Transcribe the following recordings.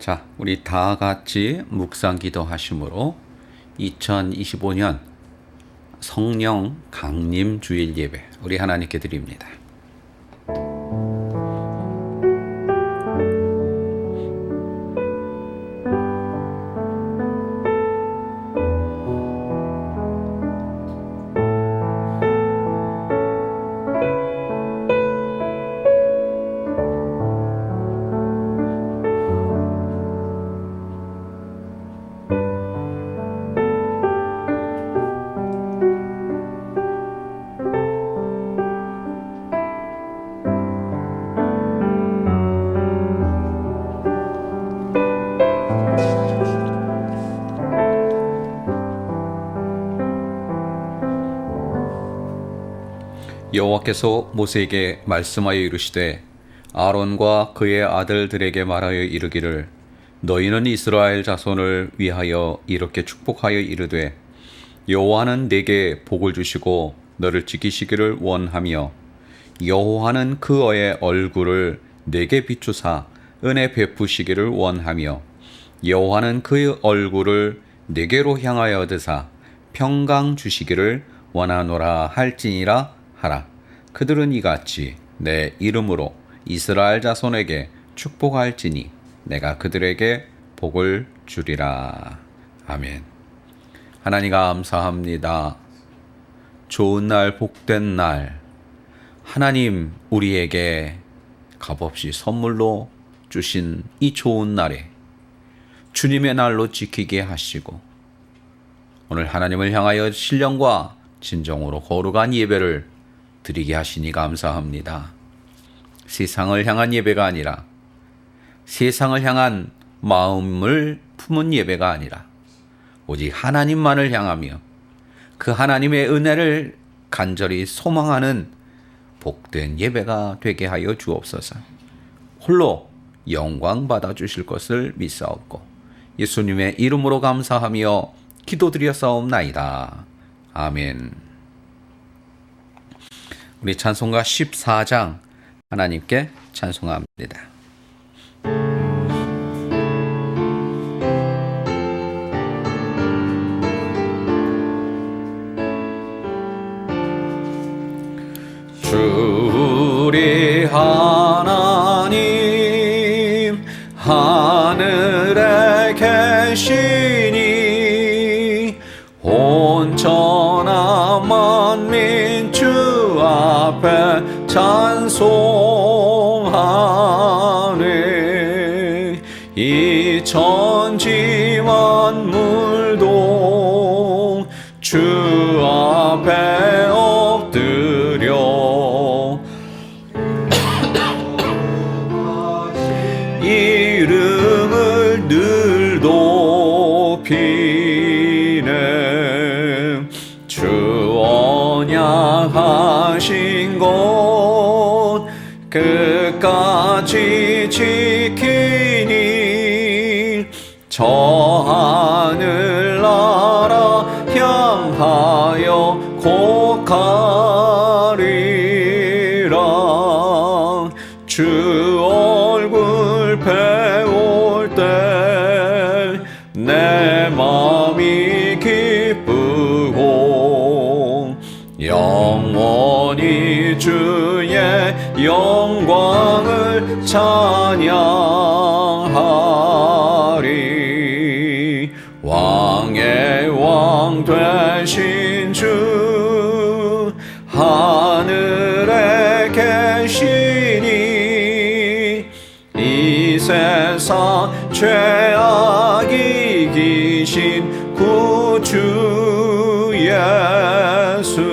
자, 우리 다 같이 묵상 기도하심으로 2025년 성령 강림 주일 예배 우리 하나님께 드립니다. 여호와께서 모세에게 말씀하여 이르시되 아론과 그의 아들들에게 말하여 이르기를 너희는 이스라엘 자손을 위하여 이렇게 축복하여 이르되 여호와는 내게 복을 주시고 너를 지키시기를 원하며 여호와는 그의 얼굴을 내게 비추사 은혜 베푸시기를 원하며 여호와는 그의 얼굴을 내게로 향하여 드사 평강 주시기를 원하노라 할지니라 하라. 그들은 이같이 내 이름으로 이스라엘 자손에게 축복할지니 내가 그들에게 복을 주리라. 아멘. 하나님 감사합니다. 좋은 날, 복된 날, 하나님 우리에게 값없이 선물로 주신 이 좋은 날에 주님의 날로 지키게 하시고 오늘 하나님을 향하여 신령과 진정으로 거룩한 예배를 드리게 하시니 감사합니다. 세상을 향한 예배가 아니라 세상을 향한 마음을 품은 예배가 아니라 오직 하나님만을 향하며 그 하나님의 은혜를 간절히 소망하는 복된 예배가 되게 하여 주옵소서. 홀로 영광 받아 주실 것을 믿사옵고 예수님의 이름으로 감사하며 기도드렸사옵나이다. 아멘. 우리 찬송가 14장 하나님께 찬송합니다. 주리 하나님 하늘에 계시니 온천한 만민 주 앞에 찬송하네. 이 천지 만물도 주 앞에 엎드려 이름을 늘 높이네. 주 언약하신 것 끝까지 지키니 저 하늘나라 향하여 곧 가리라. 주 얼굴 배울 때 내 맘이 기쁘고 영원히 주의 영광을 찬양하리. 왕의 왕 되신 주 하늘에 계시니 이 세상 죄악 이기신 구주 예수.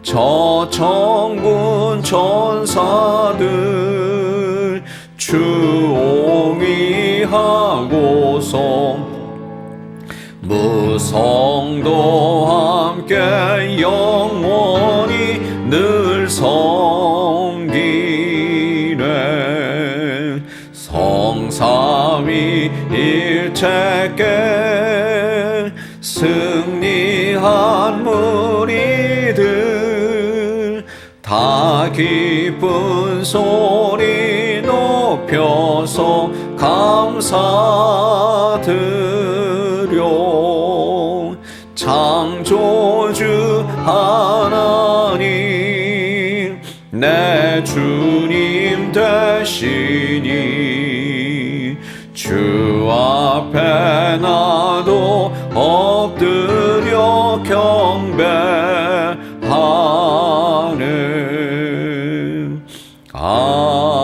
저 천군 천사들 주옹이하고서 무성도 함께 영원히 늘 섬기네. 성삼위 일체께 승리한 무리들 다 기쁜 소리 높여서 가 감사드려 창조주 하나님 내 주님 되시니 주 앞에 나도 엎드려 경배하는 아멘.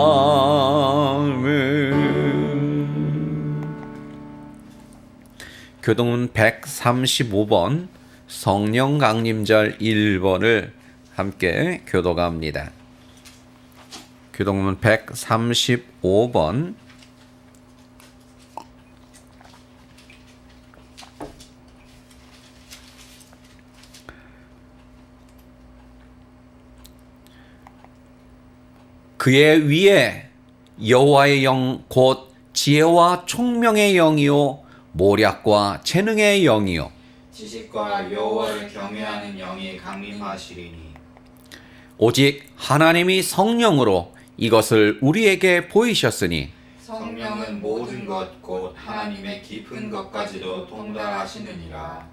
교동문 135번 성령 강림절 1번을 함께 교독합니다. 교동문 135번 그의 위에 여호와의 영 곧 지혜와 총명의 영이요 모략과 재능의 영이요 지식과 여호와를 경외하는 영이 강림하시리니 오직 하나님이 성령으로 이것을 우리에게 보이셨으니 성령은 모든 것 곧 하나님의 깊은 것까지도 통달하시느니라.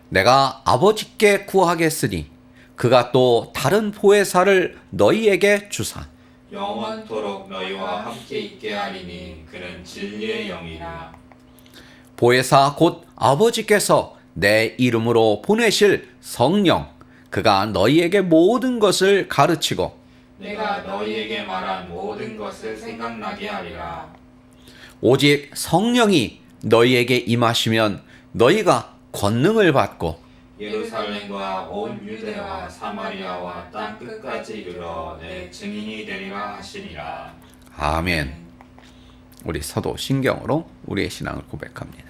내가 아버지께 구하겠으니 그가 또 다른 보혜사를 너희에게 주사 영원토록 너희와 함께 있게 하리니 그는 진리의 영이라. 보혜사 곧 아버지께서 내 이름으로 보내실 성령 그가 너희에게 모든 것을 가르치고 내가 너희에게 말한 모든 것을 생각나게 하리라. 오직 성령이 너희에게 임하시면 너희가 권능을 받고 예루살렘과 온 유대와 사마리아와 땅 끝까지 이르러 내 증인이 되리라 하시니라. 아멘. 우리 서도 신경으로 우리의 신앙을 고백합니다.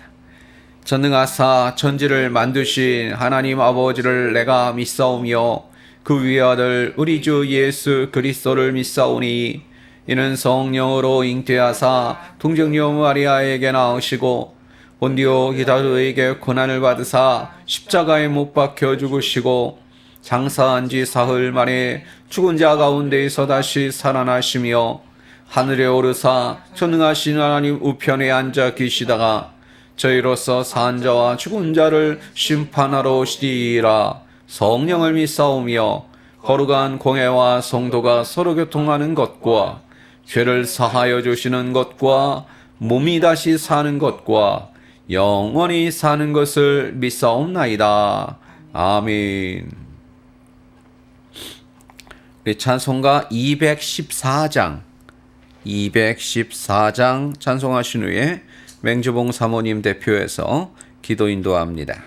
전능하사 천지를 만드신 하나님 아버지를 내가 믿사오며 그 위의 아들 우리 주 예수 그리스도를 믿사오니 이는 성령으로 잉태하사 동정녀 마리아에게 나으시고 본디오 기다도에게 고난을 받으사 십자가에 못 박혀 죽으시고 장사한 지 사흘 만에 죽은 자 가운데에서 다시 살아나시며 하늘에 오르사 전능하신 하나님 우편에 앉아 계시다가 저희로서 산 자와 죽은 자를 심판하러 오시리라. 성령을 믿사오며 거룩한 공회와 성도가 서로 교통하는 것과 죄를 사하여 주시는 것과 몸이 다시 사는 것과 영원히 사는 것을 믿사옵나이다. 아멘. 우리 찬송가 214장 찬송하신 후에 맹주봉 사모님 대표해서 기도 인도합니다.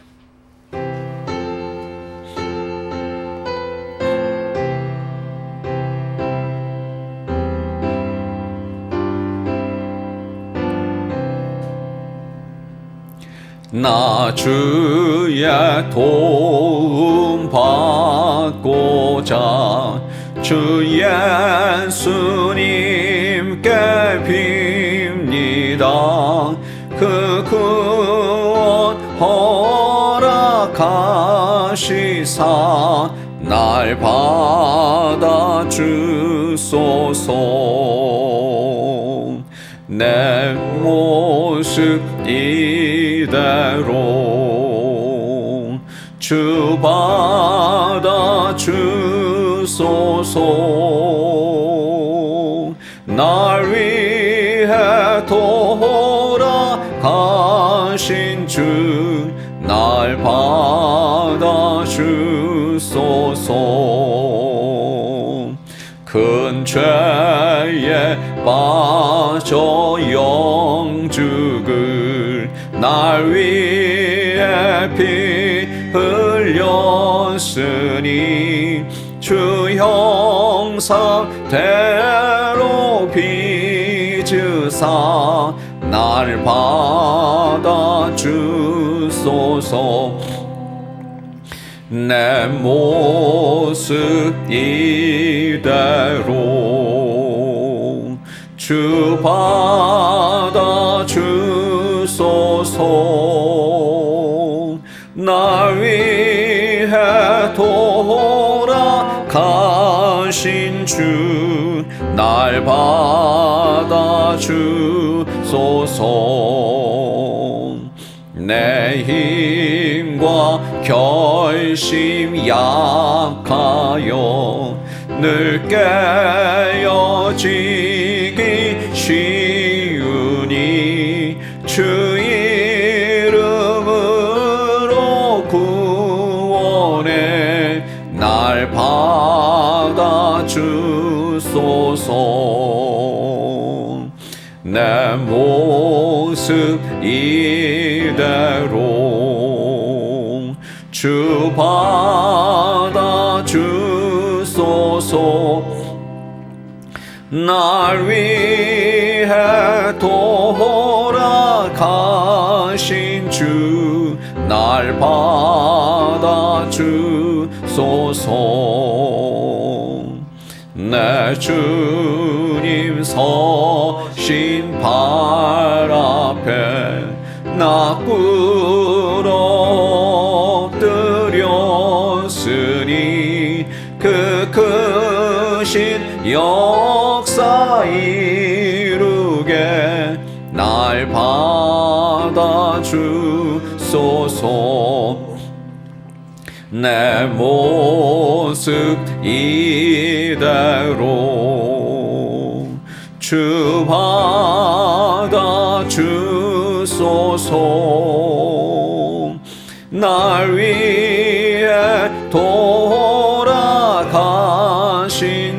나 주의 도움 받고자 주 예수님께 빕니다. 그 구원 허락하시사 날 받아 주소서. 내 모습 이대로 주 받아 주소서. 날 위해 돌아가신 주 날 받아 주소서. 큰 죄에 빠져 영죽을 날 위해 피 흘렸으니 주 형상대로 빚으사 날 받아 주소서. 내 모습 이대로 주 받아 주소서. 날 위해 돌아가신 주 날 받아 주소서. 내 힘과 결심 약하여 늘 깨어지기 쉬우니 주 이름으로 구원해 날 받아주소서. 내 모습 이대로 주 받아주소서. 날 위해 돌아가신 주 날 받아주소서. 내 주님 서신 발 앞에 나 꿇어뜨렸으니 그 크신 역사 이루게 날 받아주소서. 내 모습 이대로 주 받아주소서. 날 위해 돌아가신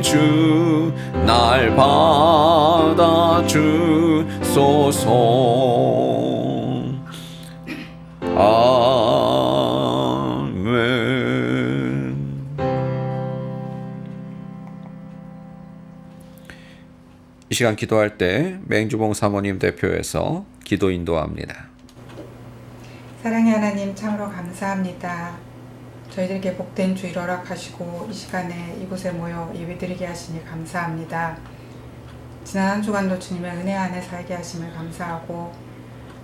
주 날 받아주소서. 이 시간 기도할 때 맹주봉 사모님 대표에서 기도 인도합니다. 사랑의 하나님, 참으로 감사합니다. 저희들에게 복된 주일 허락하시고 이 시간에 이곳에 모여 예배드리게 하시니 감사합니다. 지난 한 주간도 주님의 은혜 안에 살게 하심을 감사하고,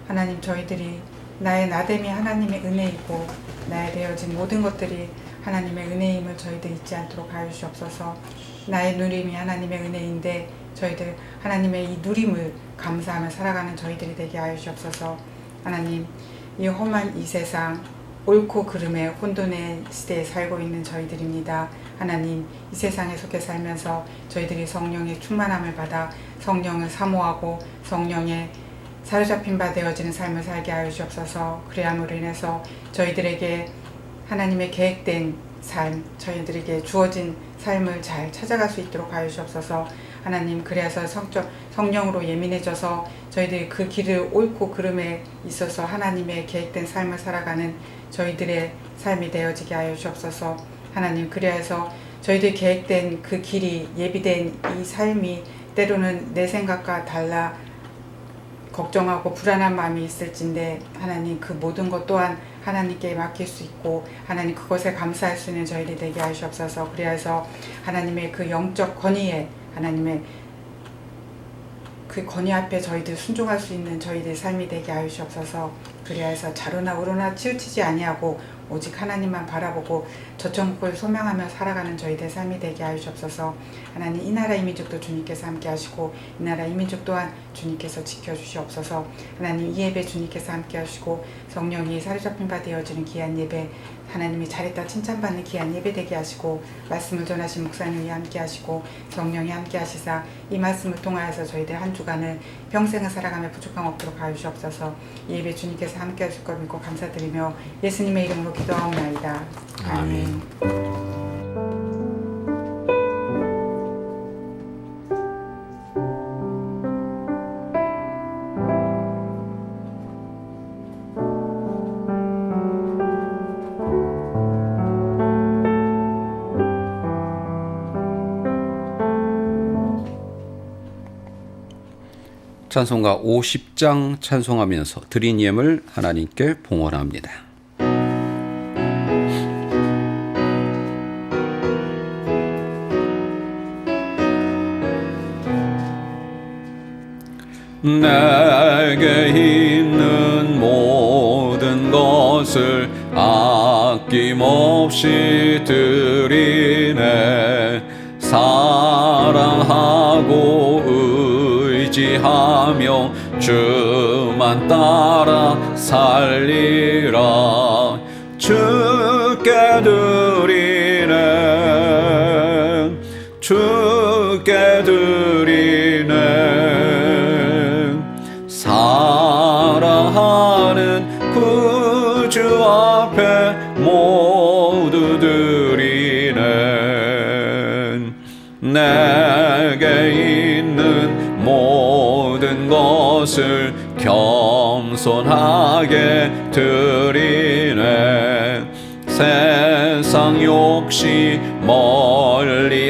하나님, 저희들이 나의 나됨이 하나님의 은혜이고 나에 되어진 모든 것들이 하나님의 은혜임을 저희들 잊지 않도록 하여 주옵소서. 나의 누림이 하나님의 은혜인데 저희들 하나님의 이 누림을 감사하며 살아가는 저희들이 되게 하여 주옵소서. 하나님, 이 험한 이 세상, 옳고 그름의 혼돈의 시대에 살고 있는 저희들입니다. 하나님, 이 세상에 속해 살면서 저희들이 성령의 충만함을 받아 성령을 사모하고 성령의 사로잡힌 바 되어지는 삶을 살게 하여 주옵소서. 그리함으로 인해서 저희들에게 하나님의 계획된 삶, 저희들에게 주어진 삶을 잘 찾아갈 수 있도록 하여 주옵소서. 하나님, 그래서 성령으로 예민해져서 저희들이 그 길을 옳고 그름에 있어서 하나님의 계획된 삶을 살아가는 저희들의 삶이 되어지게 하여 주옵소서. 하나님, 그래서 저희들 계획된 그 길이, 예비된 이 삶이 때로는 내 생각과 달라 걱정하고 불안한 마음이 있을진데, 하나님, 그 모든 것 또한 하나님께 맡길 수 있고 하나님 그것에 감사할 수 있는 저희들이 되게 하시옵소서. 그래서 하나님의 그 영적 권위에, 하나님의 그 권위 앞에 저희들 순종할 수 있는 저희들의 삶이 되게 하시옵소서. 그리하여서 좌로나 우로나 치우치지 아니하고 오직 하나님만 바라보고 저천국을 소명하며 살아가는 저희들의 삶이 되게 하시옵소서. 하나님, 이 나라 이 민족도 주님께서 함께 하시고 이 나라 이 민족 또한 주님께서 지켜주시옵소서. 하나님, 이 예배 주님께서 함께 하시고 성령이 사로잡힌 바 되어지는 귀한 예배, 하나님이 잘했다 칭찬받는 귀한 예배 되게 하시고 말씀을 전하신 목사님이 함께 하시고 성령이 함께 하시사 이 말씀을 통하여서 저희들 한 주간을 평생을 살아가며 부족함 없도록 하시옵소서. 이 예배 주님께서 함께 하실 걸 믿고 감사드리며 예수님의 이름으로 기도하옵나이다. 아멘. 찬송가 50장 찬송하면서 드린 예물 하나님께 봉헌합니다. 내게 있는 모든 것을 아낌없이 드리네. 사랑하고 의지하며 주만 따라 살리라. 주께 드리네, 주께 드리네. 사랑하는 구주 앞에 모두 드리네. 내게 있는 모든 것을 겸손하게 드리네. 세상 욕심 멀리하니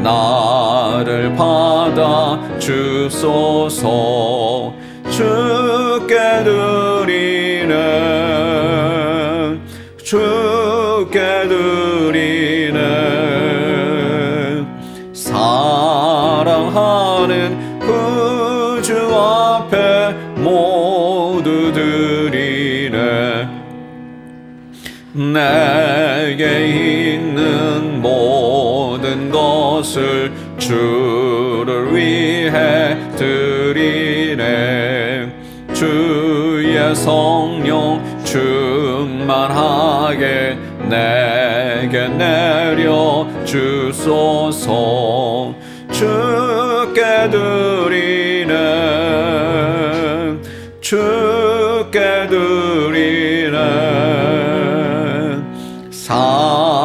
나를 받아 주소서. 주께 드리네, 주께 드리네. 사랑하는 구주 앞에 모두 드리네. 내게 있는 모든 것을 주를 위해 드리네. 주의 성령 충만하게 내게 내려 주소서. 주께 드리네, 주께 드리네.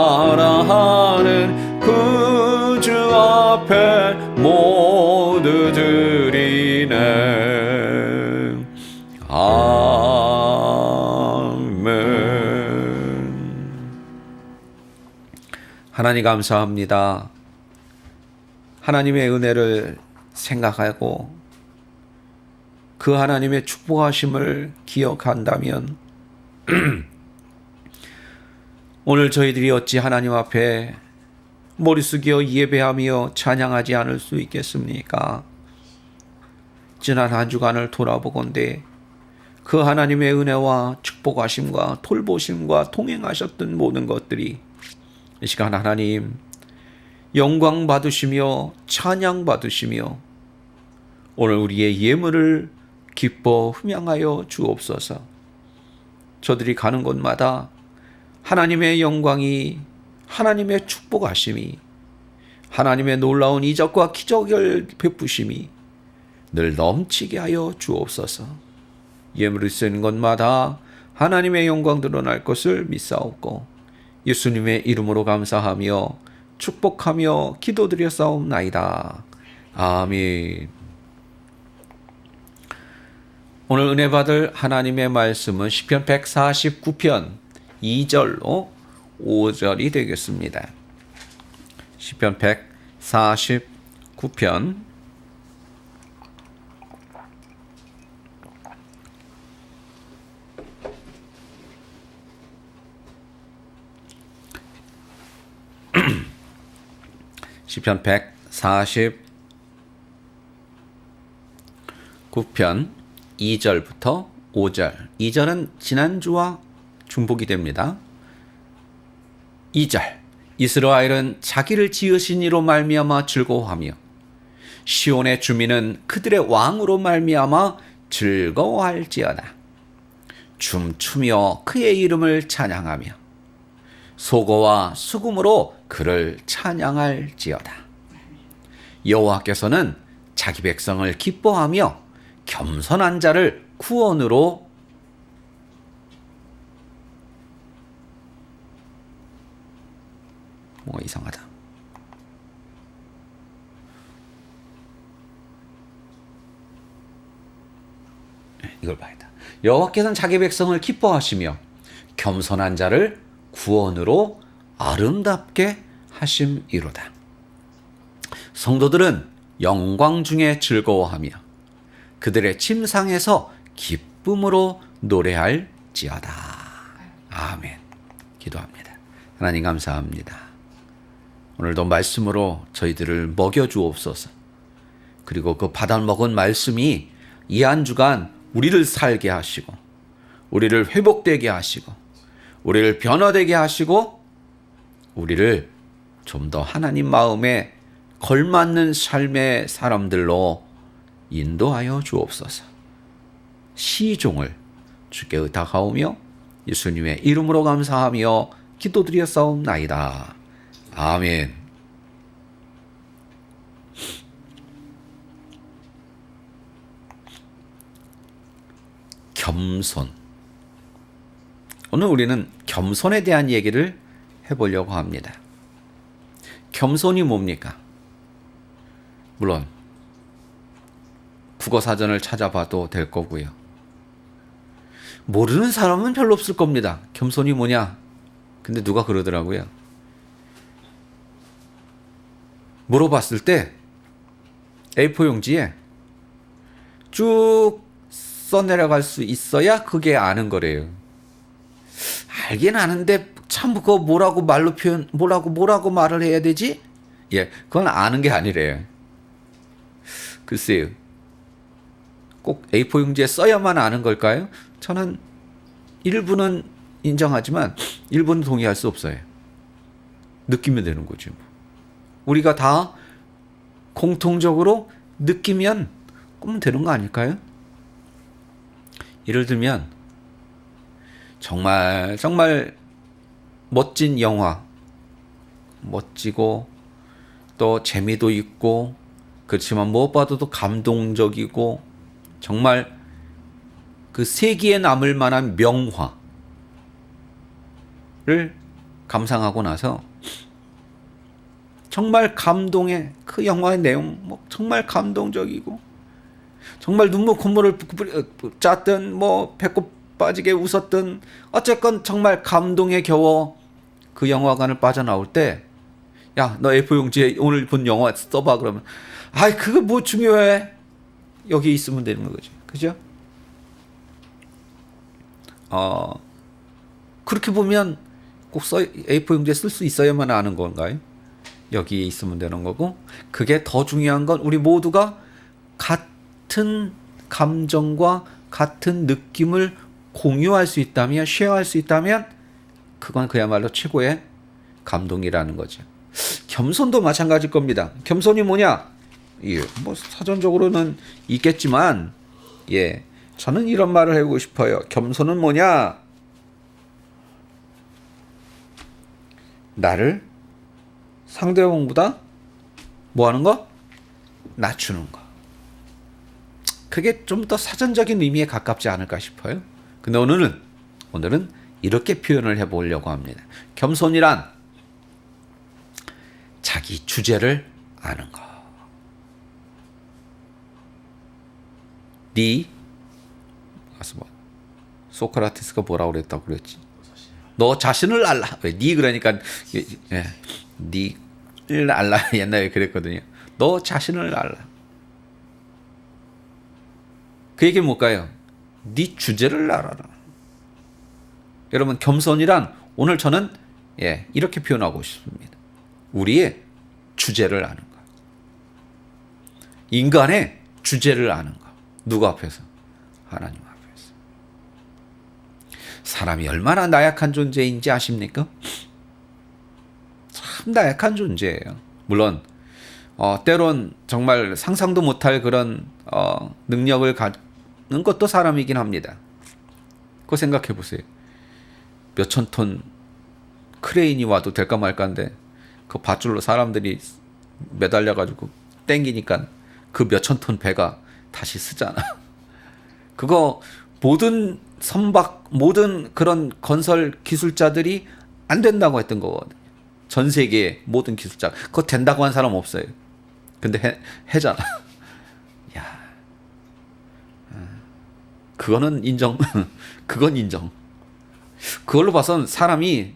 사랑하는 구주 앞에 모두 드리네. 아멘. 하나님 감사합니다. 하나님의 은혜를 생각하고 그 하나님의 축복하심을 기억한다면 오늘 저희들이 어찌 하나님 앞에 머리 숙여 예배하며 찬양하지 않을 수 있겠습니까? 지난 한 주간을 돌아보건대 그 하나님의 은혜와 축복하심과 돌보심과 동행하셨던 모든 것들이 이 시간 하나님 영광 받으시며 찬양 받으시며 오늘 우리의 예물을 기뻐 흠양하여 주옵소서. 저들이 가는 곳마다 하나님의 영광이, 하나님의 축복하심이, 하나님의 놀라운 이적과 기적을 베푸심이 늘 넘치게 하여 주옵소서. 예물을 쓰는 곳마다 하나님의 영광 드러날 것을 믿사옵고 예수님의 이름으로 감사하며 축복하며 기도드렸사옵나이다. 아멘. 오늘 은혜 받을 하나님의 말씀은 시편 149편 2절로 5절이 되겠습니다. 시편 149편 149편 2절부터 5절. 2절은 지난주와 중복이 됩니다. 2절. 이스라엘은 자기를 지으신 이로 말미암아 즐거워하며 시온의 주민은 그들의 왕으로 말미암아 즐거워할지어다. 춤추며 그의 이름을 찬양하며 소고와 수금으로 그를 찬양할지어다. 여호와께서는 자기 백성을 기뻐하며 겸손한 자를 구원으로 뭔가 이상하다. 이걸 봐야겠다. 여호와께서는 자기 백성을 기뻐하시며 겸손한 자를 구원으로 아름답게 하심이로다. 성도들은 영광 중에 즐거워하며 그들의 침상에서 기쁨으로 노래할지어다. 아멘. 기도합니다. 하나님 감사합니다. 오늘도 말씀으로 저희들을 먹여주옵소서. 그리고 그 받아 먹은 말씀이 이 한 주간 우리를 살게 하시고 우리를 회복되게 하시고 우리를 변화되게 하시고 우리를 좀 더 하나님 마음에 걸맞는 삶의 사람들로 인도하여 주옵소서. 시종을 주께 의탁하오며 예수님의 이름으로 감사하며 기도드렸사옵나이다. 아멘. 겸손. 오늘 우리는 겸손에 대한 얘기를 해보려고 합니다. 겸손이 뭡니까? 물론 국어사전을 찾아봐도 될 거고요. 모르는 사람은 별로 없을 겁니다. 겸손이 뭐냐? 근데 누가 그러더라고요. 물어봤을 때 A4 용지에 쭉 써내려갈 수 있어야 그게 아는 거래요. 알긴 아는데 참 그거 뭐라고 말로 표현, 뭐라고 말을 해야 되지? 예, 그건 아는 게 아니래요. 글쎄요. 꼭 A4 용지에 써야만 아는 걸까요? 저는 일부는 인정하지만 일부는 동의할 수 없어요. 느끼면 되는 거죠. 우리가 다 공통적으로 느끼면 그러면 되는 거 아닐까요? 예를 들면 정말 멋진 영화, 멋지고 또 재미도 있고 그렇지만 무엇보다도 감동적이고 정말 그 세기에 남을 만한 명화를 감상하고 나서 정말 감동의 그 영화의 내용 뭐 정말 감동적이고 정말 눈물 콧물을 짰든 뭐 배꼽 빠지게 웃었든 어쨌건 정말 감동에 겨워 그 영화관을 빠져나올 때 야, 너 A4 용지에 오늘 본 영화 써봐 그러면 아이 그거 뭐 중요해? 여기 있으면 되는 거죠. 그죠? 그렇게 보면 꼭 A4 용지에 쓸 수 있어야만 아는 건가요? 여기에 있으면 되는 거고 그게 더 중요한 건 우리 모두가 같은 감정과 같은 느낌을 공유할 수 있다면 쉐어할 수 있다면 그건 그야말로 최고의 감동이라는 거죠. 겸손도 마찬가지일 겁니다. 겸손이 뭐냐? 예, 뭐 사전적으로는 있겠지만 예, 저는 이런 말을 해보고 싶어요. 겸손은 뭐냐? 나를 상대방보다 뭐 하는 거? 낮추는 거. 그게 좀 더 사전적인 의미에 가깝지 않을까 싶어요. 근데 오늘은 이렇게 표현을 해보려고 합니다. 겸손이란 자기 주제를 아는 거. 소크라테스가 뭐라고 그랬다고 그랬지? 너 자신을 알라. 왜? 그러니까 니를 알라. 옛날에 그랬거든요. 너 자신을 알라. 그 얘기는 뭘까요? 네 주제를 알아라. 여러분 겸손이란 오늘 저는 이렇게 표현하고 싶습니다. 우리의 주제를 아는 것. 인간의 주제를 아는 것. 누구 앞에서? 하나님 앞에서. 사람이 얼마나 나약한 존재인지 아십니까? 참 나약한 존재예요. 물론 때론 정말 상상도 못할 그런 능력을 갖는 것도 사람이긴 합니다. 그거 생각해 보세요. 몇천 톤 크레인이 와도 될까 말까인데 그 밧줄로 사람들이 매달려가지고 땡기니까 그 몇천 톤 배가 다시 쓰잖아. 그거 모든 선박, 모든 그런 건설 기술자들이 안 된다고 했던 거거든요. 전 세계의 모든 기술자. 그거 된다고 한 사람 없어요. 근데 해잖아. 야, 그거는 인정. 그건 인정. 그걸로 봐선 사람이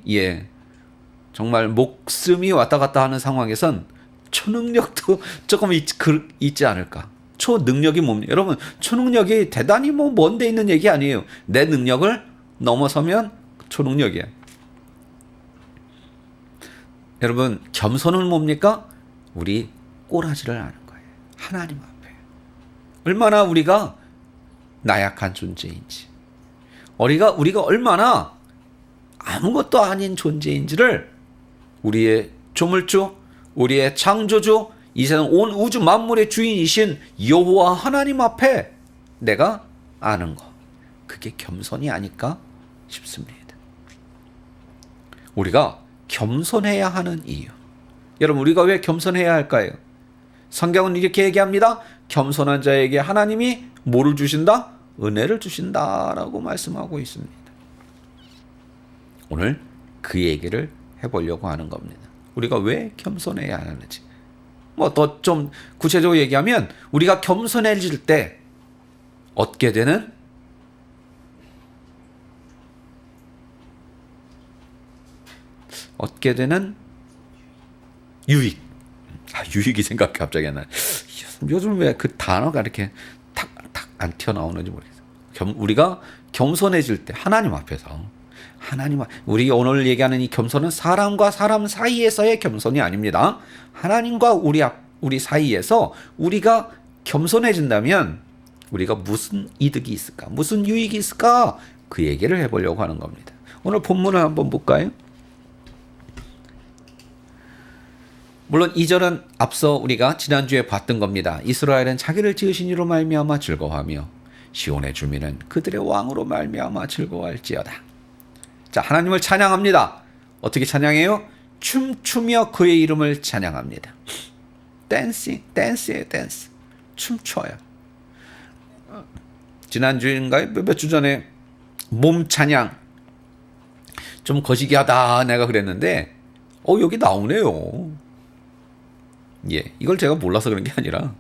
정말 목숨이 왔다 갔다 하는 상황에선 초능력도 조금 있지 않을까. 초능력이 뭡니까? 여러분 초능력이 대단히 뭐 먼데 있는 얘기 아니에요. 내 능력을 넘어서면 초능력이야. 여러분 겸손은 뭡니까? 우리 꼬라지를 아는 거예요. 하나님 앞에 얼마나 우리가 나약한 존재인지, 우리가 얼마나 아무것도 아닌 존재인지를 우리의 조물주, 우리의 창조주 이 세상 온 우주 만물의 주인이신 여호와 하나님 앞에 내가 아는 거, 그게 겸손이 아닐까 싶습니다. 우리가 겸손해야 하는 이유, 여러분 우리가 왜 겸손해야 할까요? 성경은 이렇게 얘기합니다. 겸손한 자에게 하나님이 뭐를 주신다? 은혜를 주신다라고 말씀하고 있습니다. 오늘 그 얘기를 해보려고 하는 겁니다. 우리가 왜 겸손해야 하는지. 뭐 더 좀 구체적으로 얘기하면 우리가 겸손해질 때 얻게 되는 유익. 유익이 생각이 갑자기 안 나요. 요즘 왜 그 단어가 이렇게 탁탁 안 튀어나오는지 모르겠어요. 우리가 겸손해질 때 하나님 앞에서 우리 오늘 얘기하는 이 겸손은 사람과 사람 사이에서의 겸손이 아닙니다. 하나님과 우리 사이에서 우리가 겸손해진다면 우리가 무슨 이득이 있을까? 무슨 유익이 있을까? 그 얘기를 해보려고 하는 겁니다. 오늘 본문을 한번 볼까요? 물론 이 절은 앞서 우리가 지난주에 봤던 겁니다. 이스라엘은 자기를 지으신 이로 말미암아 즐거워하며 시온의 주민은 그들의 왕으로 말미암아 즐거워할지어다. 자, 하나님을 찬양합니다. 어떻게 찬양해요? 춤추며 그의 이름을 찬양합니다. 댄스예요, 댄스. 춤춰요. 지난주인가요? 몇 주 전에 몸 찬양 좀 거시기하다 내가 그랬는데 여기 나오네요. 예, 이걸 제가 몰라서 그런 게 아니라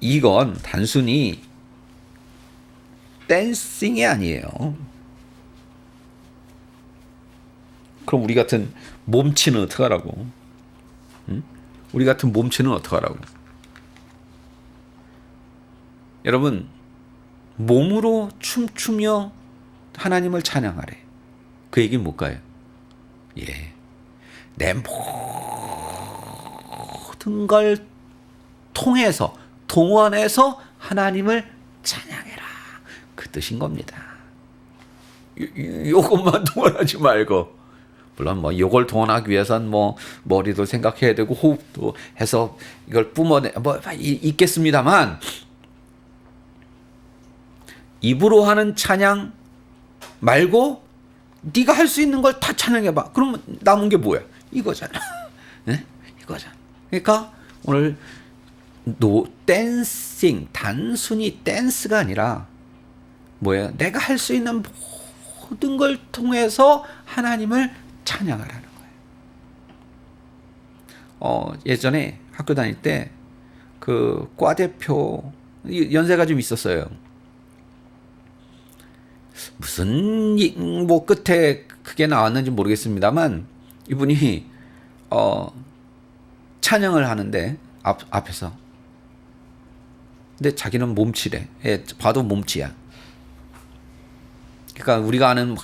이건 단순히 댄싱이 아니에요. 그럼 우리 같은 몸치는 어떡하라고? 응? 우리 같은 몸치는 어떡하라고? 여러분, 몸으로 춤추며 하나님을 찬양하래. 그 얘기는 뭘까요? 예, 내 모든 걸 통해서 동원해서 하나님을 찬양해라, 그 뜻인 겁니다. 요것만 동원하지 말고, 물론 뭐 요걸 동원하기 위해선 뭐 머리도 생각해야 되고 호흡도 해서 이걸 뿜어내 있겠습니다만, 입으로 하는 찬양 말고 네가 할 수 있는 걸 다 찬양해봐. 그러면 남은 게 뭐야? 이거잖아. 네? 이거잖아. 그러니까 오늘 댄싱, 단순히 댄스가 아니라 뭐예요? 내가 할 수 있는 모든 걸 통해서 하나님을 찬양하라는 거예요. 예전에 학교 다닐 때 그 과대표 연세가 좀 있었어요. 무슨 뭐 끝에 그게 나왔는지 모르겠습니다만 이분이 찬양을 하는데 앞에서, 근데 자기는 몸치래. 예, 봐도 몸치야. 그러니까 우리가 아는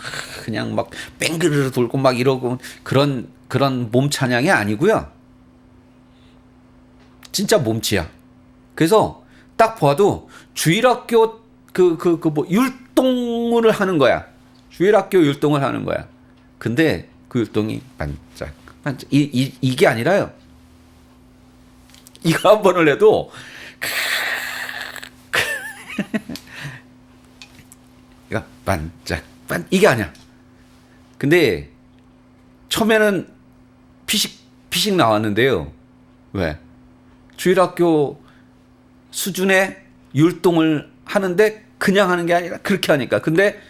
그냥 막 뺑그르르 돌고 막 이러고 그런 몸 찬양이 아니고요. 진짜 몸치야. 그래서 딱 봐도 주일학교 뭐 율동을 하는 거야. 주일학교 율동을 하는 거야. 근데 그 율동이 반짝 이게 아니라요. 이거 한 번을 해도 이거 반짝 이게 아니야. 근데 처음에는 피식 나왔는데요. 왜? 주일학교 수준의 율동을 하는데 그냥 하는 게 아니라 그렇게 하니까. 근데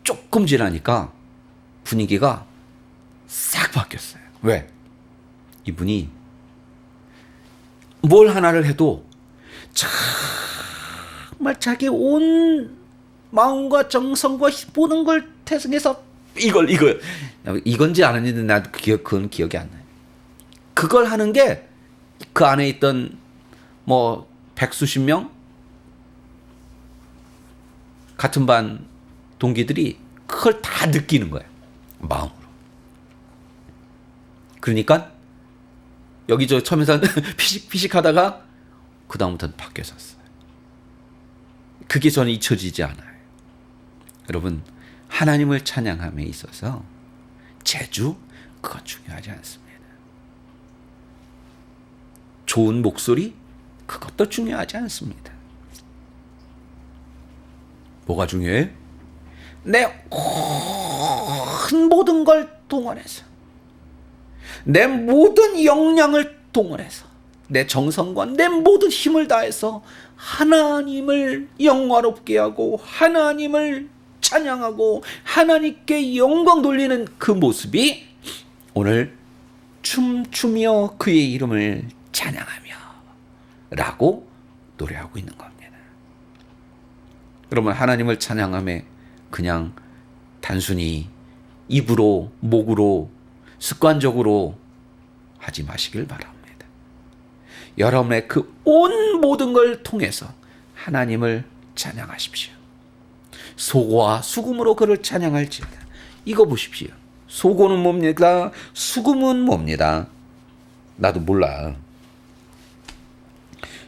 조금 지나니까 분위기가 싹 바뀌었어요. 왜? 이분이 뭘 하나를 해도 정말 자기 온 마음과 정성과 모든 걸 태생해서 이건지 아닌지 나도 그건 기억이 안 나요. 그걸 하는 게 그 안에 있던 뭐 백수십 명 같은 반 동기들이 그걸 다 느끼는 거야, 마음으로. 그러니까 여기 저 처음에는 피식 하다가 그 다음부터는 바뀌어졌어요. 그게 저는 잊혀지지 않아요. 여러분, 하나님을 찬양함에 있어서 재주, 그건 중요하지 않습니다. 좋은 목소리? 그것도 중요하지 않습니다. 뭐가 중요해? 내 큰 모든 걸 동원해서, 내 모든 역량을 동원해서, 내 정성과 내 모든 힘을 다해서 하나님을 영화롭게 하고 하나님을 찬양하고 하나님께 영광 돌리는 그 모습이 오늘 춤추며 그의 이름을 찬양하며 라고 노래하고 있는 겁니다. 그러면 하나님을 찬양함에 그냥 단순히 입으로, 목으로, 습관적으로 하지 마시길 바랍니다. 여러분의 그 온 모든 걸 통해서 하나님을 찬양하십시오. 소고와 수금으로 그를 찬양할지어다. 이거 보십시오. 소고는 뭡니까? 수금은 뭡니다. 나도 몰라.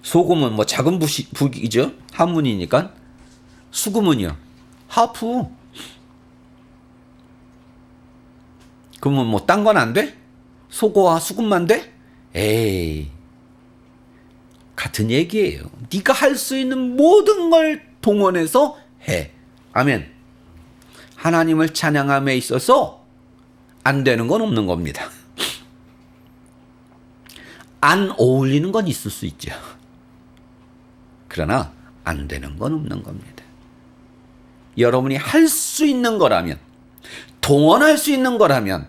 소금은 뭐 작은 북이죠. 한문이니까. 수금은요. 하프. 그러면 뭐 딴 건 안 돼? 소고와 수금만 돼? 에이. 같은 얘기예요. 네가 할 수 있는 모든 걸 동원해서 해. 아멘. 하나님을 찬양함에 있어서 안 되는 건 없는 겁니다. 안 어울리는 건 있을 수 있죠. 그러나 안 되는 건 없는 겁니다. 여러분이 할 수 있는 거라면, 동원할 수 있는 거라면,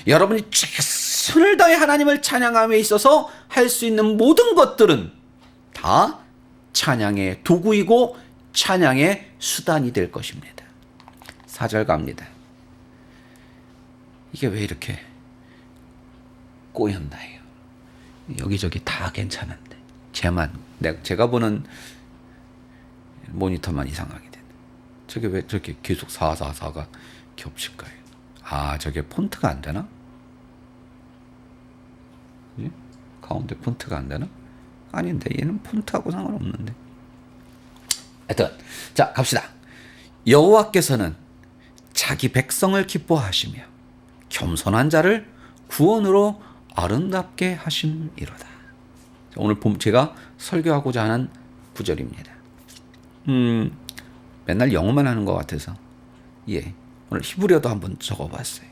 여러분이 최선을 다해 하나님을 찬양함에 있어서 할 수 있는 모든 것들은 다 찬양의 도구이고 찬양의 수단이 될 것입니다. 4절 갑니다. 이게 왜 이렇게 꼬였나요? 여기저기 다 괜찮은데 제가 보는 모니터만 이상하게 되네. 저게 왜 저렇게 계속 444가 겹칠까요? 아, 저게 폰트가 안 되나? 예? 가운데 폰트가 안 되나? 아닌데, 얘는 폰트하고 상관없는데. 하여튼, 자, 갑시다. 여호와께서는 자기 백성을 기뻐하시며 겸손한 자를 구원으로 아름답게 하심이로다. 오늘 제가 설교하고자 하는 구절입니다. 맨날 영어만 하는 것 같아서 오늘 히브리어도 한번 적어봤어요.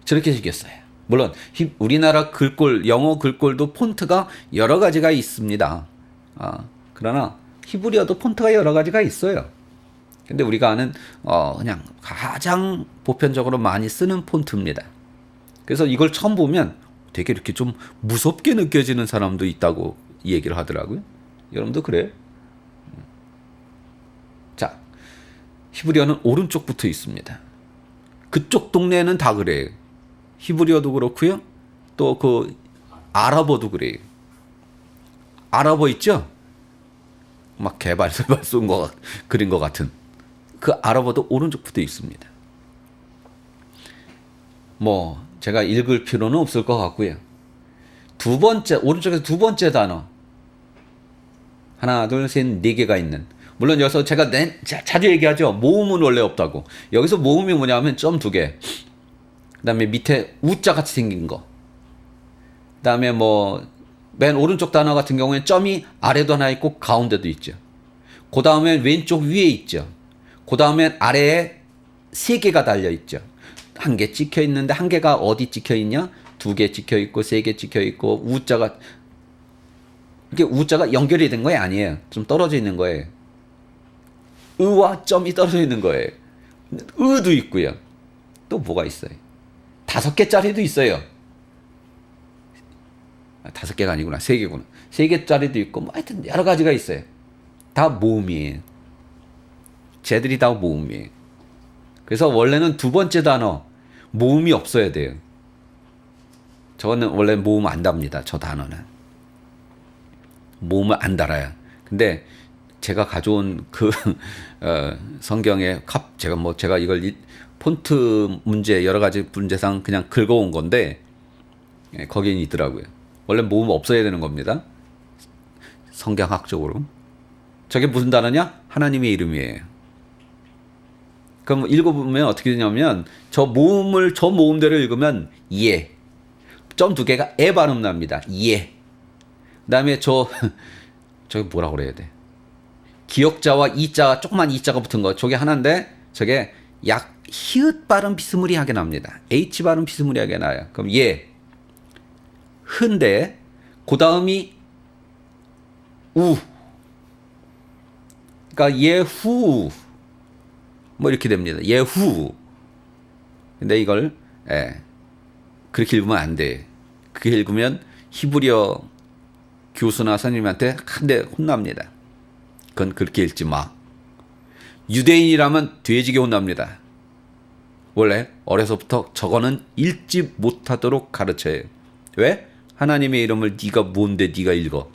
저렇게 생겼어요. 물론 우리나라 글꼴, 영어 글꼴도 폰트가 여러 가지가 있습니다. 그러나 히브리어도 폰트가 여러 가지가 있어요. 근데 우리가 아는 그냥 가장 보편적으로 많이 쓰는 폰트입니다. 그래서 이걸 처음 보면 되게 이렇게 좀 무섭게 느껴지는 사람도 있다고 얘기를 하더라고요. 여러분도 그래요? 자, 히브리어는 오른쪽 붙어 있습니다. 그쪽 동네는 다 그래요. 히브리어도 그렇고요. 또 그 아랍어도 그래요. 아랍어 있죠? 막 개발설 쏜 거 그린 것 같은 그 아랍어도 오른쪽 붙어 있습니다. 뭐 제가 읽을 필요는 없을 것 같고요. 오른쪽에서 두 번째 단어 하나, 둘, 셋, 네 개가 있는. 물론 여기서 제가 자주 얘기하죠. 모음은 원래 없다고. 여기서 모음이 뭐냐면 점 2개. 그 다음에 밑에 우자 같이 생긴 거. 그 다음에 뭐 맨 오른쪽 단어 같은 경우에는 점이 아래도 하나 있고 가운데도 있죠. 그 다음에 왼쪽 위에 있죠. 그 다음에 아래에 3개가 달려 있죠. 1개 찍혀 있는데 1개가 어디 찍혀 있냐? 2개 찍혀 있고 3개 찍혀 있고 우자가 이게 우자가 연결이 된 거예요? 아니에요. 좀 떨어져 있는 거예요. 의와 점이 떨어져 있는 거예요. 의도 있고요. 또 뭐가 있어요? 5개짜리도 있어요. 5개가 아니구나. 3개구나. 3개짜리도 있고 뭐 하여튼 여러 가지가 있어요. 다 모음이에요. 쟤들이 다 모음이에요. 그래서 원래는 두 번째 단어 모음이 없어야 돼요. 저거는 원래 모음 안 답니다. 저 단어는. 모음을 안 달아요. 근데 제가 가져온 그 성경의 제가 이걸 폰트 문제 여러 가지 문제상 그냥 긁어온 건데 거기에 있더라고요. 원래 모음 없어야 되는 겁니다. 성경학적으로. 저게 무슨 단어냐? 하나님의 이름이에요. 그럼 읽어보면 어떻게 되냐면 저 모음대로 읽으면 예. 점 두 개가 에 발음 납니다. 예. 그다음에 저기 뭐라 그래야 돼? 기역자와 이자가 조그만 이자가 붙은 거 저게 하나인데 저게 약 히읗 발음 비스무리하게 납니다. H 발음 비스무리하게 나요. 그럼 예. 흔데 그 다음이 우. 그러니까 예후 뭐 이렇게 됩니다. 예후. 근데 이걸 그렇게 읽으면 안 돼. 그렇게 읽으면 히브리어 교수나 선생님한테 한 대 혼납니다. 그건 그렇게 읽지 마. 유대인이라면 돼지게 혼납니다. 원래 어려서부터 저거는 읽지 못하도록 가르쳐요. 왜? 하나님의 이름을 네가 뭔데 네가 읽어.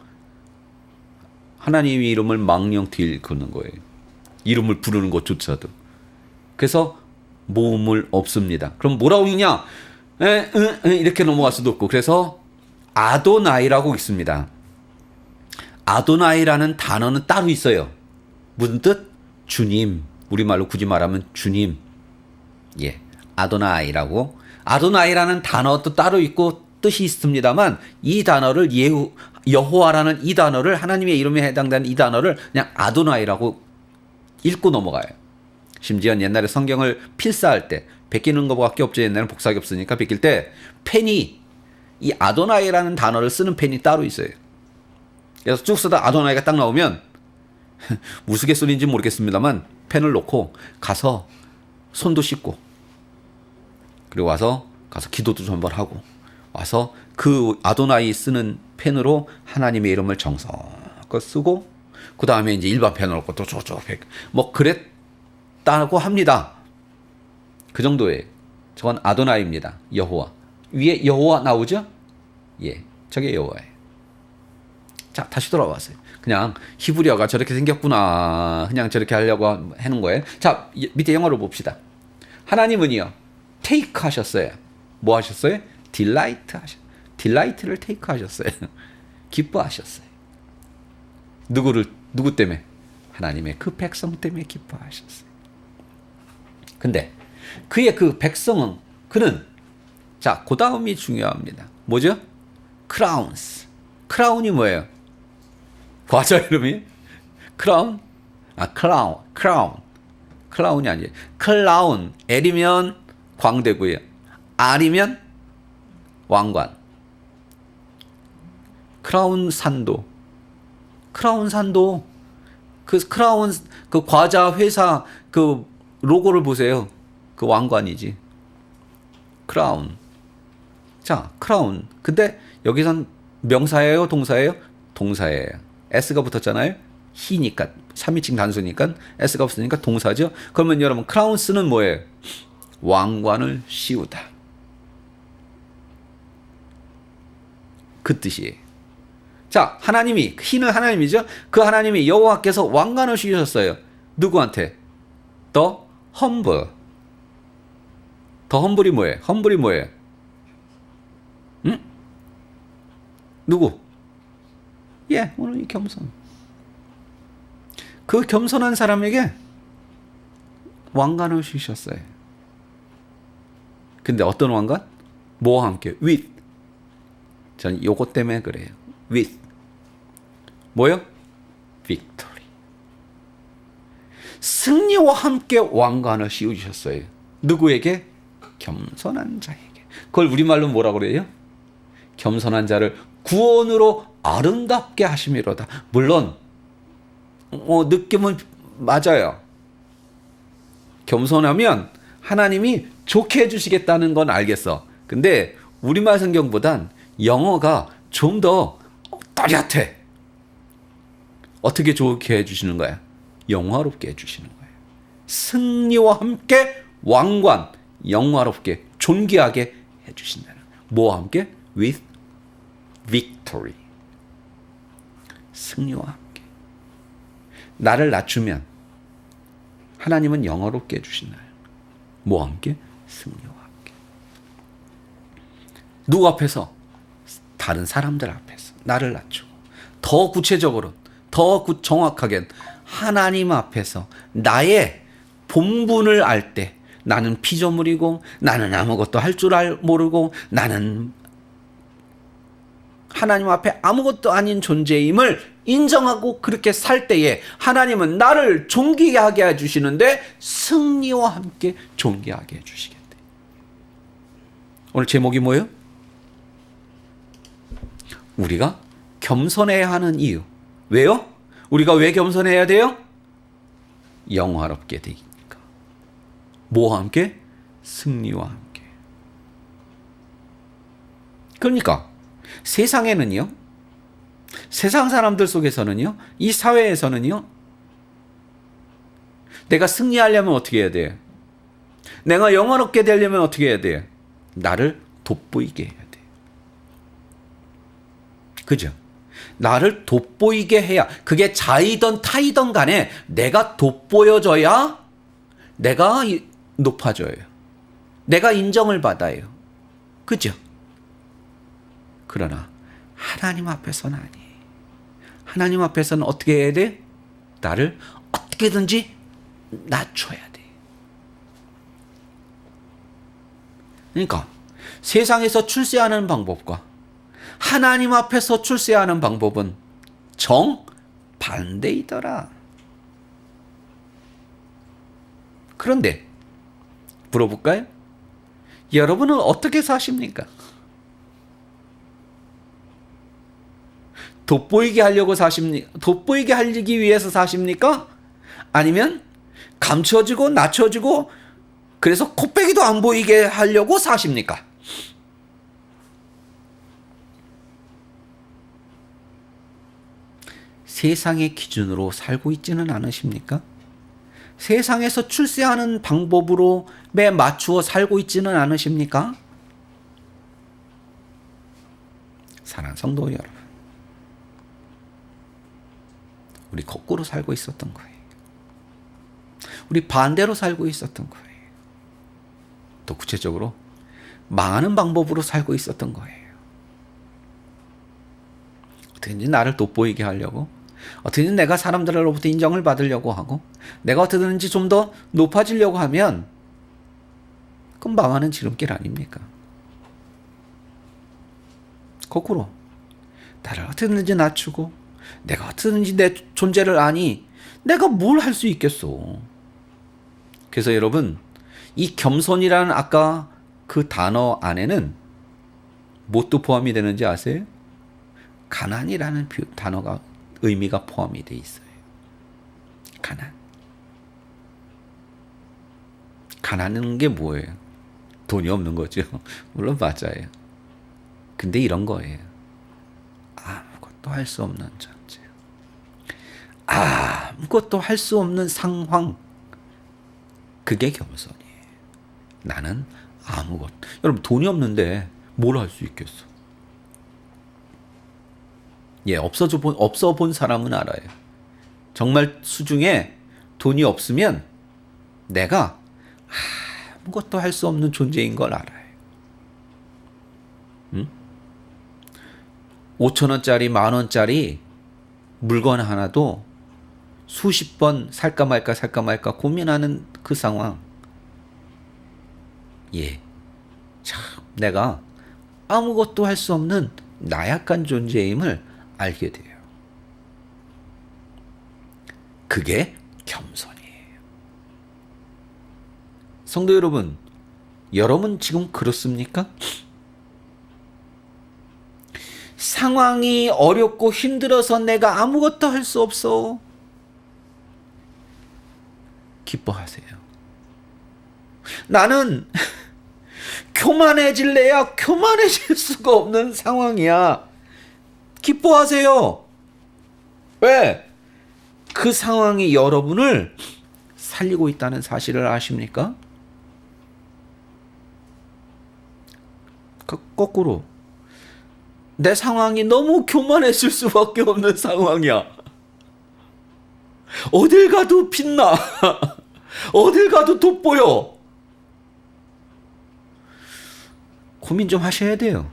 하나님의 이름을 망령되이 읽는 거예요. 이름을 부르는 것조차도. 그래서 모음을 없습니다. 그럼 뭐라고 읽냐? 이렇게 넘어갈 수도 없고. 그래서 아도나이라고 있습니다. 아도나이라는 단어는 따로 있어요. 무슨 뜻? 주님. 우리말로 굳이 말하면 주님. 예. 아도나이라고. 아도나이라는 단어도 따로 있고 뜻이 있습니다만 이 단어를 여호와라는 이 단어를 하나님의 이름에 해당되는 이 단어를 그냥 아도나이라고 읽고 넘어가요. 심지어 옛날에 성경을 필사할 때 베끼는 것밖에 없죠. 옛날에는 복사기 없으니까 베낄 때 펜이 이 아도나이라는 단어를 쓰는 펜이 따로 있어요. 그래서 쭉 쓰다 아도나이가 딱 나오면 우스갯소리인지 모르겠습니다만 펜을 놓고 가서 손도 씻고 그리고 가서 기도도 좀 한번 하고 와서 그 아도나이 쓰는 펜으로 하나님의 이름을 정성껏 쓰고 그 다음에 이제 일반 펜을 놓고 또 저쪽 뭐 그랬다고 합니다. 그 정도예요. 저건 아도나이입니다. 여호와. 위에 여호와 나오죠? 예, 저게 여호와예요. 자, 다시 돌아왔어요. 그냥 히브리어가 저렇게 생겼구나. 그냥 저렇게 하려고 하는 거예요. 자, 밑에 영어로 봅시다. 하나님은요, take 하셨어요. 뭐 하셨어요? delight를 take 하셨어요. 기뻐하셨어요. 누구 때문에? 하나님의 그 백성 때문에 기뻐하셨어요. 근데 그의 그 백성은 자, 그 다음이 중요합니다. 뭐죠? crowns. 크라운이 뭐예요? 과자 이름이? 크라운? 클라운이 아니에요. 클라운. L이면 광대고요. R이면 왕관. 크라운 산도. 그 크라운, 그 과자 회사 그 로고를 보세요. 그 왕관이지. 크라운. 자, 크라운. 근데 여기선 명사예요? 동사예요? 동사예요. S가 붙었잖아요. 히니까 3인칭 단수니까 S가 없으니까 동사죠. 그러면 여러분 크라운스는 뭐예요? 왕관을 씌우다. 그 뜻이에요. 자, 하나님이 히는 하나님이죠. 그 하나님이 여호와께서 왕관을 씌우셨어요. 누구한테? 더 험블. 더 험블이 뭐예요? 험블이 뭐예요? 응? 누구? 예, 오늘 이 겸손. 그 겸손한 사람에게 왕관을 주셨어요. 근데 어떤 왕관? 뭐와 함께? with. 전 요것 때문에 그래요. with. 뭐요? victory. 승리와 함께 왕관을 씌우셨어요. 누구에게? 겸손한 자에게. 그걸 우리말로 뭐라 그래요? 겸손한 자를 구원으로 아름답게 하심이로다. 물론 느낌은 맞아요. 겸손하면 하나님이 좋게 해주시겠다는 건 알겠어. 근데 우리말 성경보단 영어가 좀 더 또렷해. 어떻게 좋게 해주시는 거야? 영화롭게 해주시는 거예요. 승리와 함께 왕관, 영화롭게 존귀하게 해주신다는 거예요. 뭐와 함께? with victory. 승리와 함께. 나를 낮추면 하나님은 영어롭게 해주신다. 뭐와 함께? 승리와 함께. 누구 앞에서? 다른 사람들 앞에서 나를 낮추고 더 구체적으로 더 정확하게 하나님 앞에서 나의 본분을 알 때 나는 피조물이고 나는 아무것도 할 줄 모르고 나는 하나님 앞에 아무것도 아닌 존재임을 인정하고 그렇게 살 때에 하나님은 나를 존귀하게 해주시는데 승리와 함께 존귀하게 해주시겠대. 오늘 제목이 뭐예요? 우리가 겸손해야 하는 이유. 왜요? 우리가 왜 겸손해야 돼요? 영화롭게 되니까. 뭐와 함께? 승리와 함께. 그러니까 세상에는요, 세상 사람들 속에서는요, 이 사회에서는요, 내가 승리하려면 어떻게 해야 돼? 내가 영화롭게 되려면 어떻게 해야 돼? 나를 돋보이게 해야 돼. 그죠? 나를 돋보이게 해야, 그게 자이든 타이든 간에 내가 돋보여져야 내가 높아져요. 내가 인정을 받아요. 그죠? 그러나 하나님 앞에서는 아니에요. 하나님 앞에서는 어떻게 해야 돼? 나를 어떻게든지 낮춰야 돼. 그러니까 세상에서 출세하는 방법과 하나님 앞에서 출세하는 방법은 정반대이더라. 그런데 물어볼까요? 여러분은 어떻게 사십니까? 돋보이게 하려고 사십니까? 돋보이게 하기 위해서 사십니까? 아니면 감춰지고 낮춰지고 그래서 코빼기도 안 보이게 하려고 사십니까? 세상의 기준으로 살고 있지는 않으십니까? 세상에서 출세하는 방법으로 매 맞추어 살고 있지는 않으십니까? 사랑하는 성도 여러분, 우리 거꾸로 살고 있었던 거예요. 우리 반대로 살고 있었던 거예요. 또 구체적으로 망하는 방법으로 살고 있었던 거예요. 어떻게든지 나를 돋보이게 하려고, 어떻게든 내가 사람들로부터 인정을 받으려고 하고, 내가 어떻게든지 좀 더 높아지려고 하면 그건 망하는 지름길 아닙니까? 거꾸로 나를 어떻게든지 낮추고 내가 어떻게든지 내 존재를 아니 내가 뭘 할 수 있겠어. 그래서 여러분, 이 겸손이라는 아까 그 단어 안에는 무엇도 포함이 되는지 아세요? 가난이라는 단어가 의미가 포함이 돼 있어요. 가난. 가난은 게 뭐예요? 돈이 없는 거죠. 물론 맞아요. 근데 이런 거예요. 아무것도 할 수 없는 존재. 아무것도 할 수 없는 상황. 그게 겸손이에요. 나는 아무것도. 여러분, 돈이 없는데 뭘 할 수 있겠어? 예, 없어 본 사람은 알아요. 정말 수중에 돈이 없으면 내가 아무것도 할 수 없는 존재인 걸 알아요. 5,000원짜리, 10,000원짜리 물건 하나도 수십 번 살까 말까 고민하는 그 상황. 예. 참, 내가 아무것도 할 수 없는 나약한 존재임을 알게 돼요. 그게 겸손이에요. 성도 여러분, 여러분 지금 그렇습니까? 상황이 어렵고 힘들어서 내가 아무것도 할 수 없어. 기뻐하세요. 나는 교만해질래야 교만해질 수가 없는 상황이야. 기뻐하세요. 왜? 그 상황이 여러분을 살리고 있다는 사실을 아십니까? 거꾸로 내 상황이 너무 교만해질 수밖에 없는 상황이야. 어딜 가도 빛나. 어딜 가도 돋보여. 고민 좀 하셔야 돼요.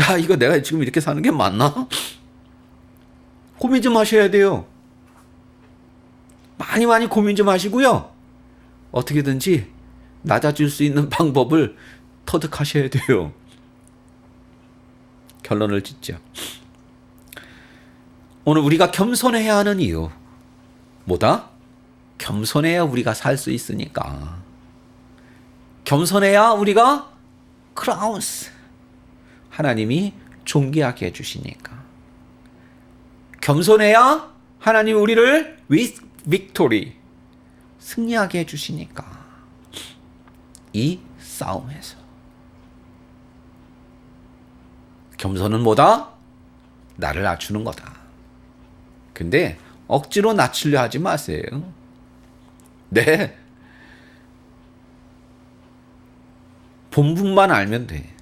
야, 이거 내가 지금 이렇게 사는 게 맞나? 고민 좀 하셔야 돼요. 많이 고민 좀 하시고요. 어떻게든지 낮아질 수 있는 방법을 터득하셔야 돼요. 결론을 짓죠. 오늘 우리가 겸손해야 하는 이유 뭐다? 겸손해야 우리가 살 수 있으니까. 겸손해야 우리가 크라운스 하나님이 존귀하게 해주시니까. 겸손해야 하나님 우리를 빅토리 승리하게 해주시니까. 이 싸움에서 겸손은 뭐다? 나를 낮추는 거다. 근데 억지로 낮추려 하지 마세요. 네. 본분만 알면 돼.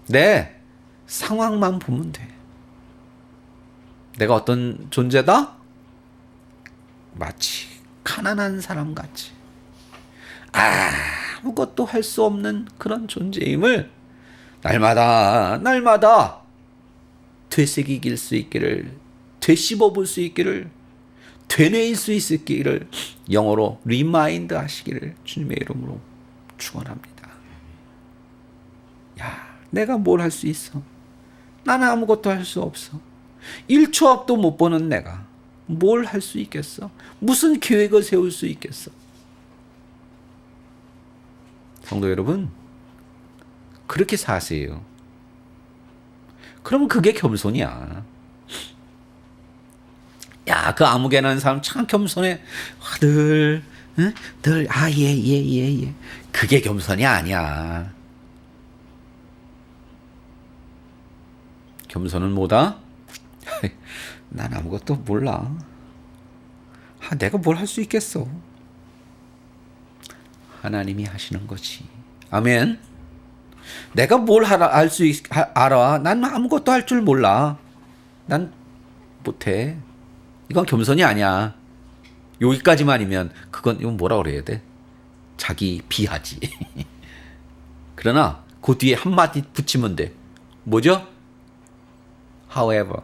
네. 상황만 보면 돼. 내가 어떤 존재다? 마치 가난한 사람 같이 아무것도 할 수 없는 그런 존재임을 날마다 되새길 수 있기를, 되씹어 볼 수 있기를, 되뇌일 수 있기를 영어로 리마인드 하시기를 주님의 이름으로 축원합니다. 야, 내가 뭘 할 수 있어? 나는 아무것도 할 수 없어. 1초 앞도 못 보는 내가 뭘 할 수 있겠어? 무슨 계획을 세울 수 있겠어? 성도 여러분, 그렇게 사세요. 그러면 그게 겸손이야. 야, 그 아무개나는 사람 참 겸손해. 늘, 예. 그게 겸손이 아니야. 겸손은 뭐다? 난 아무것도 몰라. 내가 뭘 할 수 있겠어? 하나님이 하시는 거지. 아멘. 내가 뭘 알아? 난 아무것도 할 줄 몰라. 난 못해. 이건 겸손이 아니야. 여기까지만이면 이건 뭐라 그래야 돼? 자기 비하지. 그러나 그 뒤에 한마디 붙이면 돼. 뭐죠? However,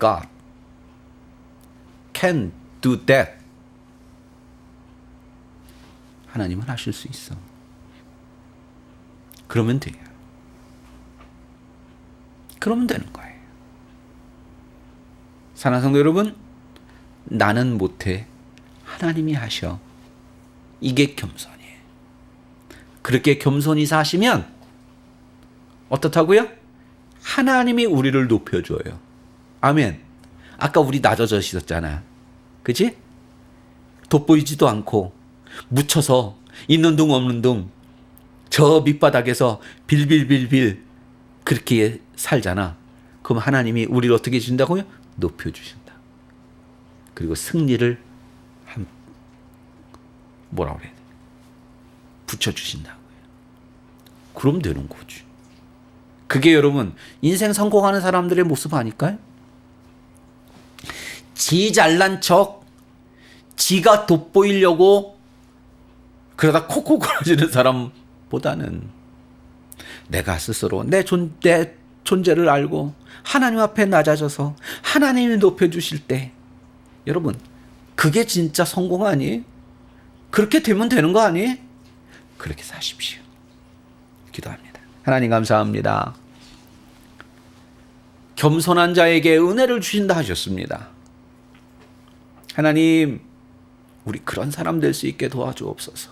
God can do that. 하나님은 하실 수 있어. 그러면 돼요. 그러면 되는 거예요. 사랑하는 성도 여러분, 나는 못해. 하나님이 하셔. 이게 겸손이에요. 그렇게 겸손히 사시면 어떻다고요? 하나님이 우리를 높여줘요. 아멘. 아까 우리 낮아져 있었잖아. 그치? 돋보이지도 않고 묻혀서 있는 둥 없는 둥 저 밑바닥에서 빌빌빌빌 그렇게 살잖아. 그럼 하나님이 우리를 어떻게 해준다고요? 높여주신다. 그리고 승리를 뭐라 그래야 돼? 붙여주신다고요. 그럼 되는 거지. 그게 여러분 인생 성공하는 사람들의 모습 아닐까요? 지 잘난 척, 지가 돋보이려고 그러다 콕콕 걸어지는 사람보다는 내가 스스로 내 존재를 알고 하나님 앞에 낮아져서 하나님이 높여주실 때, 여러분 그게 진짜 성공 아니에요? 그렇게 되면 되는 거 아니에요? 그렇게 사십시오. 기도합니다. 하나님 감사합니다. 겸손한 자에게 은혜를 주신다 하셨습니다. 하나님, 우리 그런 사람 될 수 있게 도와주옵소서.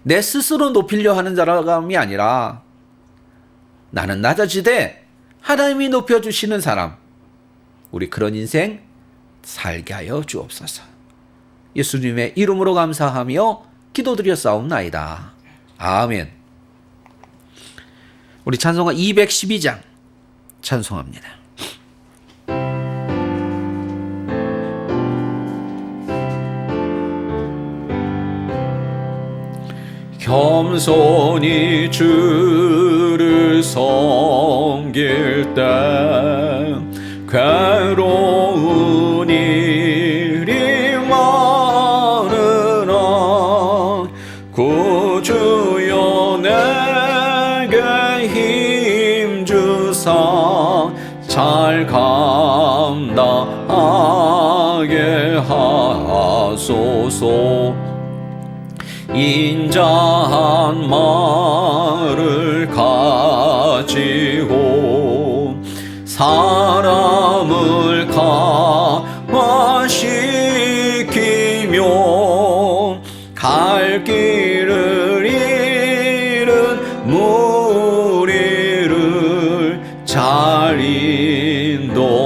내 스스로 높이려 하는 사람이 아니라 나는 낮아지되 하나님이 높여주시는 사람, 우리 그런 인생 살게 하여 주옵소서. 예수님의 이름으로 감사하며 기도드렸사옵나이다. 아멘. 우리 찬송가 212장 찬송합니다. 겸손히 주를 섬길 때 괴로운 일이 많으나 구주여 내게 힘주사 잘 감당하게 하소서. 인자한 말을 가지고 사람을 감화시키며 갈 길을 잃은 무리를 잘 인도하게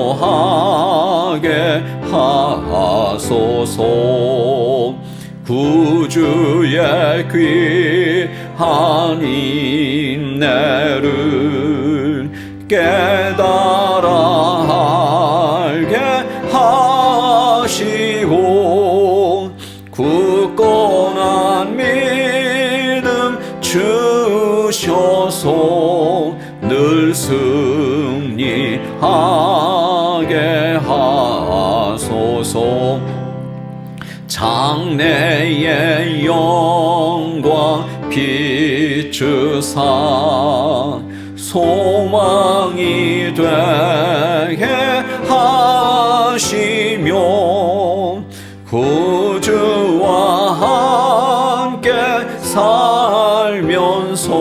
하소서. 구주의 귀한 인내를 깨달아 알게 하시고 굳건한 믿음 주셔서 늘 승리하게 하소서. 장래의 영광 비추사 소망이 되게 하시며 구주와 함께 살면서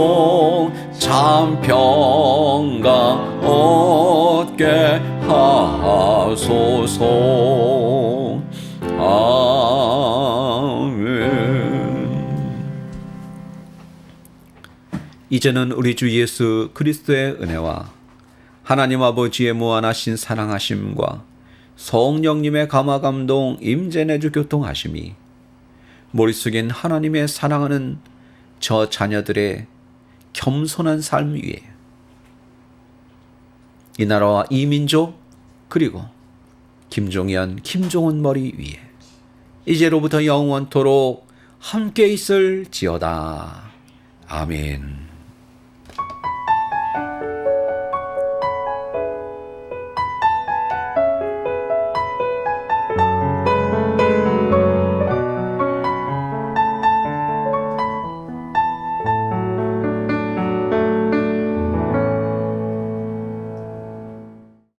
참 평강 얻게 하소서. 이제는 우리 주 예수 그리스도의 은혜와 하나님 아버지의 무한하신 사랑하심과 성령님의 감화감동 임재내주 교통하심이 머릿속엔 하나님의 사랑하는 저 자녀들의 겸손한 삶 위에 이 나라와 이 민족 그리고 김종현, 김종은 머리 위에 이제로부터 영원토록 함께 있을지어다. 아멘.